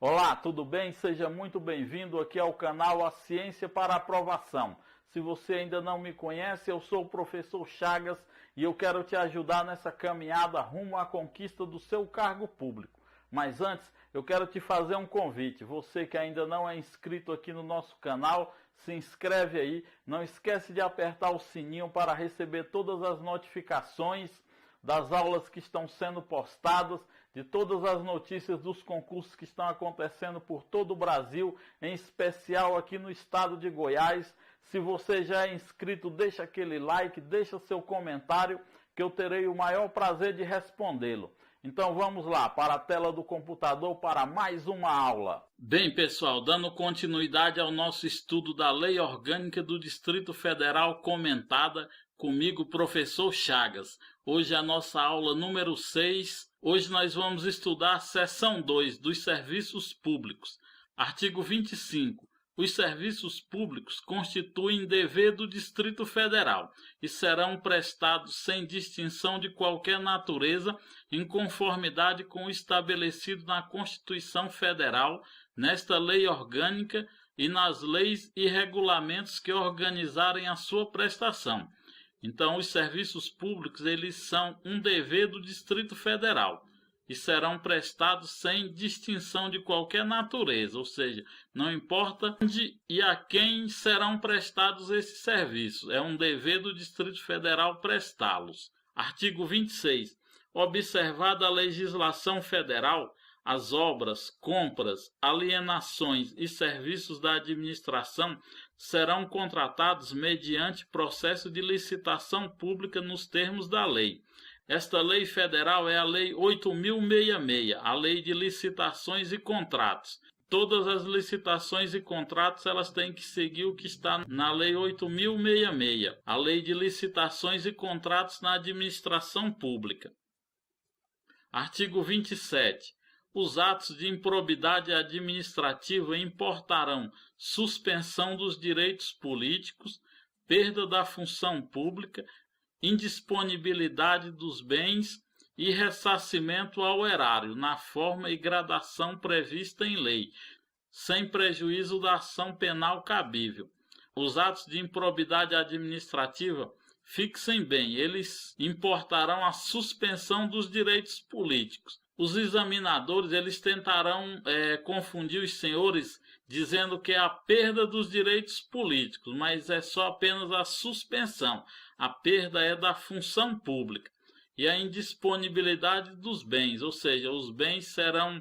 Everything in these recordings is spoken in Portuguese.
Olá, tudo bem? Seja muito bem-vindo aqui ao canal A Ciência para Aprovação. Se você ainda não me conhece, eu sou o professor Chagas e eu quero te ajudar nessa caminhada rumo à conquista do seu cargo público. Mas antes, eu quero te fazer um convite. Você que ainda não é inscrito aqui no nosso canal, se inscreve aí. Não esquece de apertar o sininho para receber todas as notificações das aulas que estão sendo postadas, de todas as notícias dos concursos que estão acontecendo por todo o Brasil, em especial aqui no estado de Goiás. Se você já é inscrito, deixa aquele like, deixa seu comentário, que eu terei o maior prazer de respondê-lo. Então vamos lá, para a tela do computador para mais uma aula. Bem, pessoal, dando continuidade ao nosso estudo da Lei Orgânica do Distrito Federal comentada, comigo, professor Chagas. Hoje é a nossa aula número 6. Hoje nós vamos estudar a seção 2 dos serviços públicos. Artigo 25. Os serviços públicos constituem dever do Distrito Federal e serão prestados sem distinção de qualquer natureza, em conformidade com o estabelecido na Constituição Federal, nesta lei orgânica e nas leis e regulamentos que organizarem a sua prestação. Então, os serviços públicos, eles são um dever do Distrito Federal e serão prestados sem distinção de qualquer natureza, ou seja, não importa onde e a quem serão prestados esses serviços, é um dever do Distrito Federal prestá-los. Artigo 26. Observada a legislação federal, as obras, compras, alienações e serviços da administração serão contratados mediante processo de licitação pública nos termos da lei. Esta lei federal é a Lei 8.066, a Lei de Licitações e Contratos. Todas as licitações e contratos elas têm que seguir o que está na Lei 8.066, a Lei de Licitações e Contratos na Administração Pública. Artigo 27. Os atos de improbidade administrativa importarão suspensão dos direitos políticos, perda da função pública, indisponibilidade dos bens e ressarcimento ao erário, na forma e gradação prevista em lei, sem prejuízo da ação penal cabível. Os atos de improbidade administrativa, fixem bem, eles importarão a suspensão dos direitos políticos. Os examinadores eles tentarão confundir os senhores dizendo que é a perda dos direitos políticos, mas é só apenas a suspensão. A perda é da função pública e a indisponibilidade dos bens, ou seja, os bens serão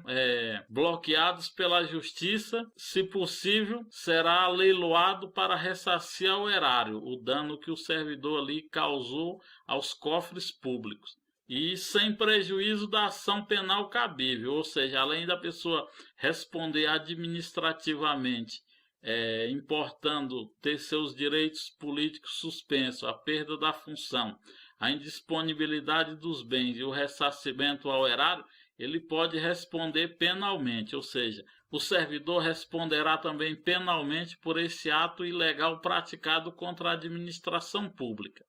bloqueados pela justiça, se possível, será leiloado para ressarcir ao erário o dano que o servidor ali causou aos cofres públicos. E sem prejuízo da ação penal cabível, ou seja, além da pessoa responder administrativamente, importando ter seus direitos políticos suspensos, a perda da função, a indisponibilidade dos bens e o ressarcimento ao erário, ele pode responder penalmente, ou seja, o servidor responderá também penalmente por esse ato ilegal praticado contra a administração pública.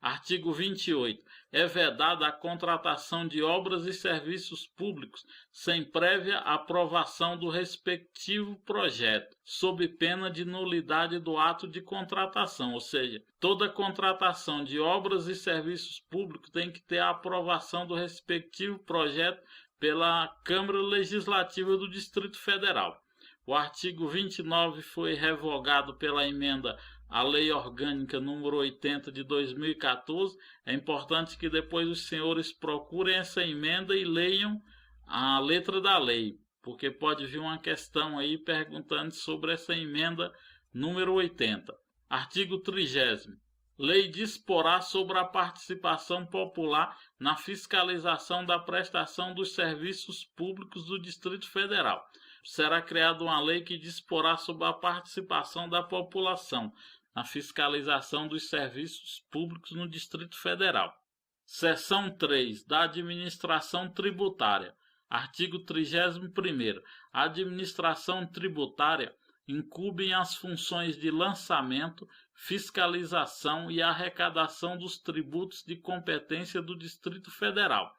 Artigo 28. É vedada a contratação de obras e serviços públicos sem prévia aprovação do respectivo projeto, sob pena de nulidade do ato de contratação, ou seja, toda contratação de obras e serviços públicos tem que ter a aprovação do respectivo projeto pela Câmara Legislativa do Distrito Federal. O artigo 29 foi revogado pela emenda à Lei Orgânica número 80 de 2014. É importante que depois os senhores procurem essa emenda e leiam a letra da lei, porque pode vir uma questão aí perguntando sobre essa emenda número 80. Artigo 30º. Lei disporá sobre a participação popular na fiscalização da prestação dos serviços públicos do Distrito Federal. Será criada uma lei que disporá sobre a participação da população na fiscalização dos serviços públicos no Distrito Federal. Seção 3 da Administração Tributária. Artigo 31º. A administração tributária incumbe as funções de lançamento, fiscalização e arrecadação dos tributos de competência do Distrito Federal,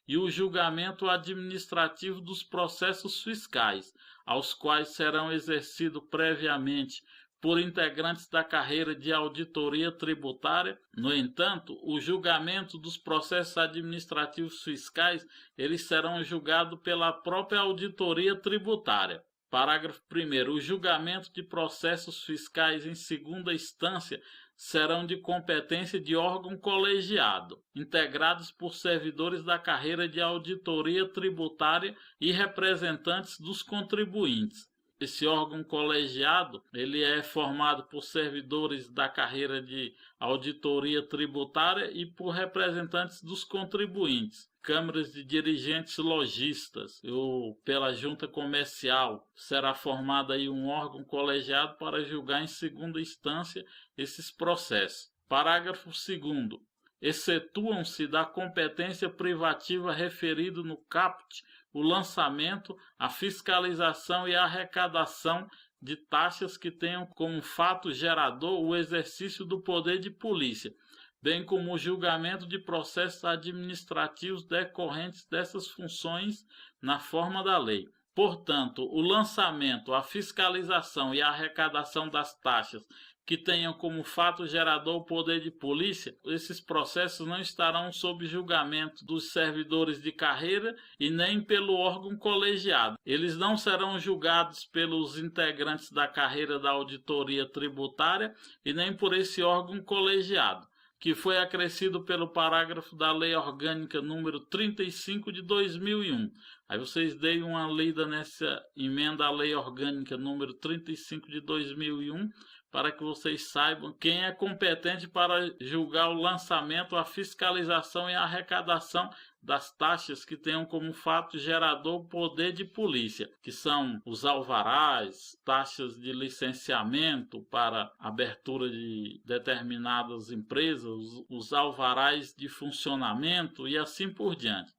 e o julgamento administrativo dos processos fiscais, aos quais serão exercidos previamente por integrantes da carreira de auditoria tributária. No entanto, o julgamento dos processos administrativos fiscais, eles serão julgados pela própria auditoria tributária. Parágrafo 1º. O julgamento de processos fiscais em segunda instância serão de competência de órgão colegiado, integrados por servidores da carreira de auditoria tributária e representantes dos contribuintes. Esse órgão colegiado, ele é formado por servidores da carreira de auditoria tributária e por representantes dos contribuintes, câmaras de dirigentes lojistas, ou pela junta comercial. Será formado aí um órgão colegiado para julgar em segunda instância esses processos. Parágrafo 2º. Excetuam-se da competência privativa referido no caput o lançamento, a fiscalização e a arrecadação de taxas que tenham como fato gerador o exercício do poder de polícia, bem como o julgamento de processos administrativos decorrentes dessas funções na forma da lei. Portanto, o lançamento, a fiscalização e a arrecadação das taxas que tenham como fato gerador o poder de polícia, esses processos não estarão sob julgamento dos servidores de carreira e nem pelo órgão colegiado. Eles não serão julgados pelos integrantes da carreira da auditoria tributária e nem por esse órgão colegiado, que foi acrescido pelo parágrafo da Lei Orgânica número 35 de 2001. Aí vocês deem uma lida nessa emenda à Lei Orgânica número 35 de 2001, para que vocês saibam quem é competente para julgar o lançamento, a fiscalização e a arrecadação das taxas que tenham como fato gerador o poder de polícia, que são os alvarás, taxas de licenciamento para abertura de determinadas empresas, os alvarás de funcionamento e assim por diante.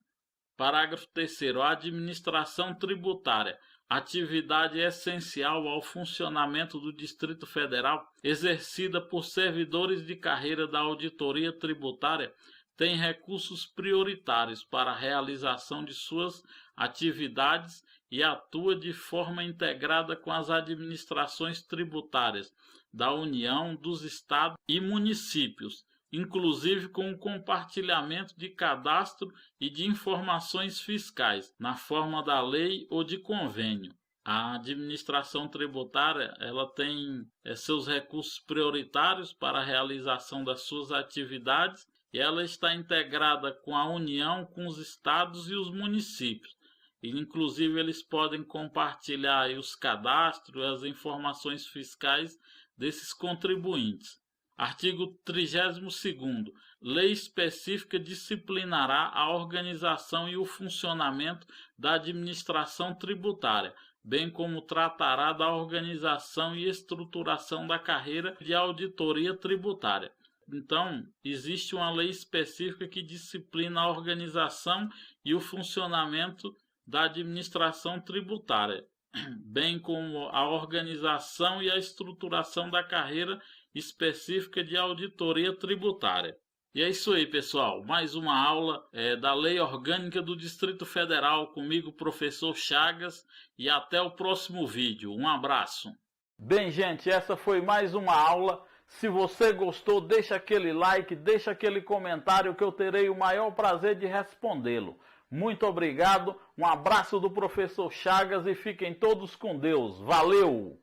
Parágrafo 3º. A administração tributária, atividade essencial ao funcionamento do Distrito Federal, exercida por servidores de carreira da auditoria tributária, tem recursos prioritários para a realização de suas atividades e atua de forma integrada com as administrações tributárias da União, dos estados e municípios, inclusive com o compartilhamento de cadastro e de informações fiscais, na forma da lei ou de convênio. A administração tributária, ela tem seus recursos prioritários para a realização das suas atividades e ela está integrada com a União, com os estados e os municípios. E, inclusive, eles podem compartilhar aí os cadastros e as informações fiscais desses contribuintes. Artigo 32º. Lei específica disciplinará a organização e o funcionamento da administração tributária, bem como tratará da organização e estruturação da carreira de auditoria tributária. Então, existe uma lei específica que disciplina a organização e o funcionamento da administração tributária, bem como a organização e a estruturação da carreira específica de auditoria tributária. E é isso aí, pessoal. Mais uma aula da Lei Orgânica do Distrito Federal comigo, professor Chagas, e até o próximo vídeo. Um abraço. Bem, gente, essa foi mais uma aula. Se você gostou, deixa aquele like, deixa aquele comentário que eu terei o maior prazer de respondê-lo. Muito obrigado, um abraço do professor Chagas e fiquem todos com Deus. Valeu!